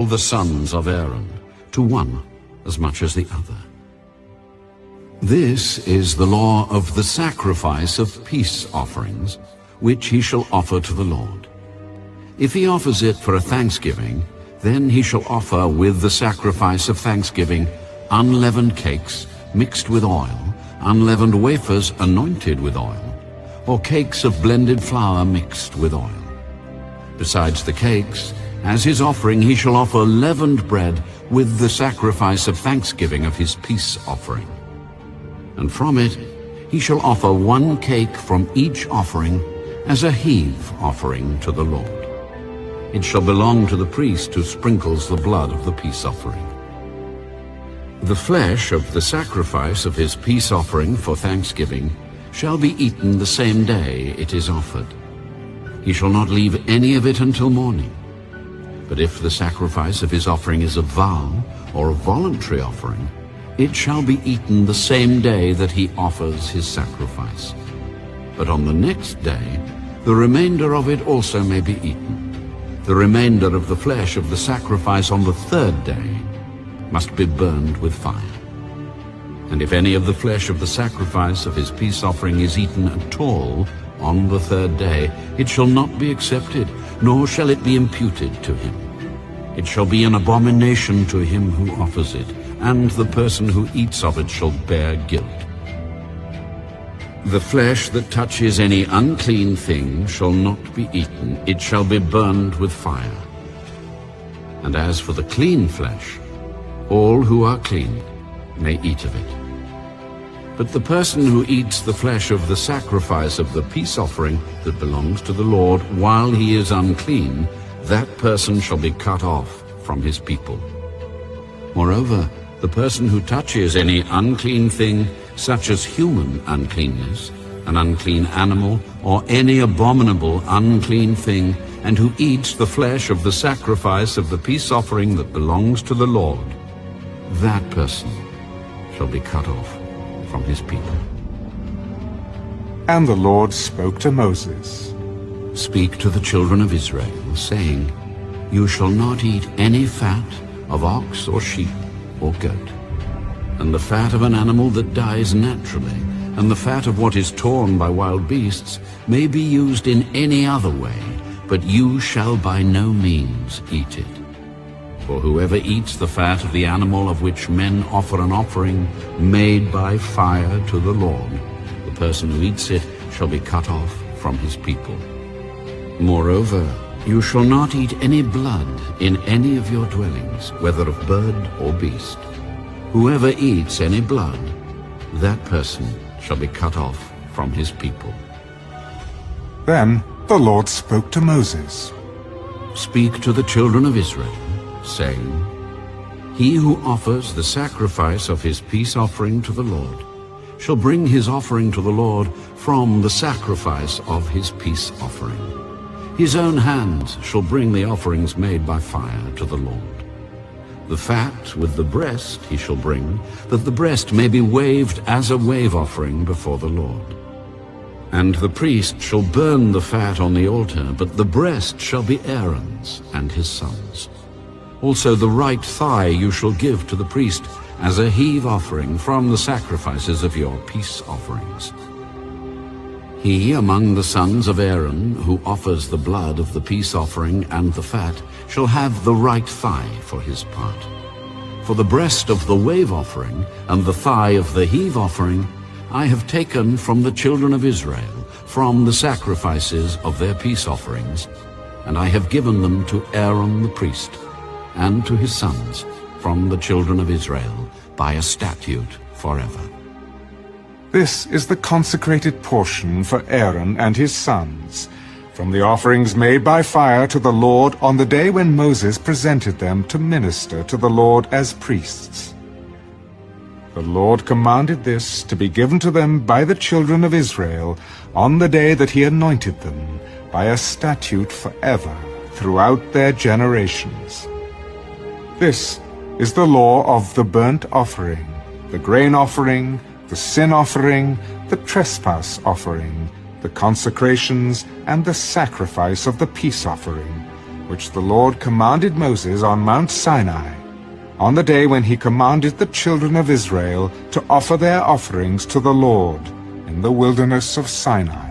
the sons of Aaron, to one as much as the other. This is the law of the sacrifice of peace offerings, which he shall offer to the Lord. If he offers it for a thanksgiving, then he shall offer with the sacrifice of thanksgiving unleavened cakes mixed with oil, unleavened wafers anointed with oil, or cakes of blended flour mixed with oil. Besides the cakes, as his offering he shall offer leavened bread with the sacrifice of thanksgiving of his peace offering. And from it he shall offer 1 cake from each offering as a heave offering to the Lord. It shall belong to the priest who sprinkles the blood of the peace offering. The flesh of the sacrifice of his peace offering for thanksgiving shall be eaten the same day it is offered. He shall not leave any of it until morning. But if the sacrifice of his offering is a vow or a voluntary offering, it shall be eaten the same day that he offers his sacrifice. But on the next day, the remainder of it also may be eaten. The remainder of the flesh of the sacrifice on the 3rd day must be burned with fire. And if any of the flesh of the sacrifice of his peace offering is eaten at all on the 3rd day, it shall not be accepted, nor shall it be imputed to him. It shall be an abomination to him who offers it, and the person who eats of it shall bear guilt. The flesh that touches any unclean thing shall not be eaten, it shall be burned with fire. And as for the clean flesh, all who are clean may eat of it. But the person who eats the flesh of the sacrifice of the peace offering that belongs to the Lord while he is unclean, that person shall be cut off from his people. Moreover, the person who touches any unclean thing, such as human uncleanness, an unclean animal, or any abominable unclean thing, and who eats the flesh of the sacrifice of the peace offering that belongs to the Lord, that person shall be cut off from his people. And the Lord spoke to Moses. Speak to the children of Israel, saying, You shall not eat any fat of ox or sheep or goat, and the fat of an animal that dies naturally, and the fat of what is torn by wild beasts may be used in any other way, but you shall by no means eat it. For whoever eats the fat of the animal of which men offer an offering made by fire to the Lord, the person who eats it shall be cut off from his people. Moreover, you shall not eat any blood in any of your dwellings, whether of bird or beast. Whoever eats any blood, that person shall be cut off from his people. Then the Lord spoke to Moses. Speak to the children of Israel, saying, He who offers the sacrifice of his peace offering to the Lord shall bring his offering to the Lord from the sacrifice of his peace offering. His own hands shall bring the offerings made by fire to the Lord. The fat with the breast he shall bring, that the breast may be waved as a wave offering before the Lord. And the priest shall burn the fat on the altar, but the breast shall be Aaron's and his sons'. Also the right thigh you shall give to the priest as a heave offering from the sacrifices of your peace offerings. He among the sons of Aaron who offers the blood of the peace offering and the fat shall have the right thigh for his part. For the breast of the wave offering and the thigh of the heave offering I have taken from the children of Israel, from the sacrifices of their peace offerings, and I have given them to Aaron the priest, and to his sons from the children of Israel by a statute forever. This is the consecrated portion for Aaron and his sons, from the offerings made by fire to the Lord on the day when Moses presented them to minister to the Lord as priests. The Lord commanded this to be given to them by the children of Israel on the day that he anointed them, by a statute forever throughout their generations. This is the law of the burnt offering, the grain offering, the sin offering, the trespass offering, the consecrations, and the sacrifice of the peace offering, which the Lord commanded Moses on Mount Sinai, on the day when he commanded the children of Israel to offer their offerings to the Lord in the wilderness of Sinai.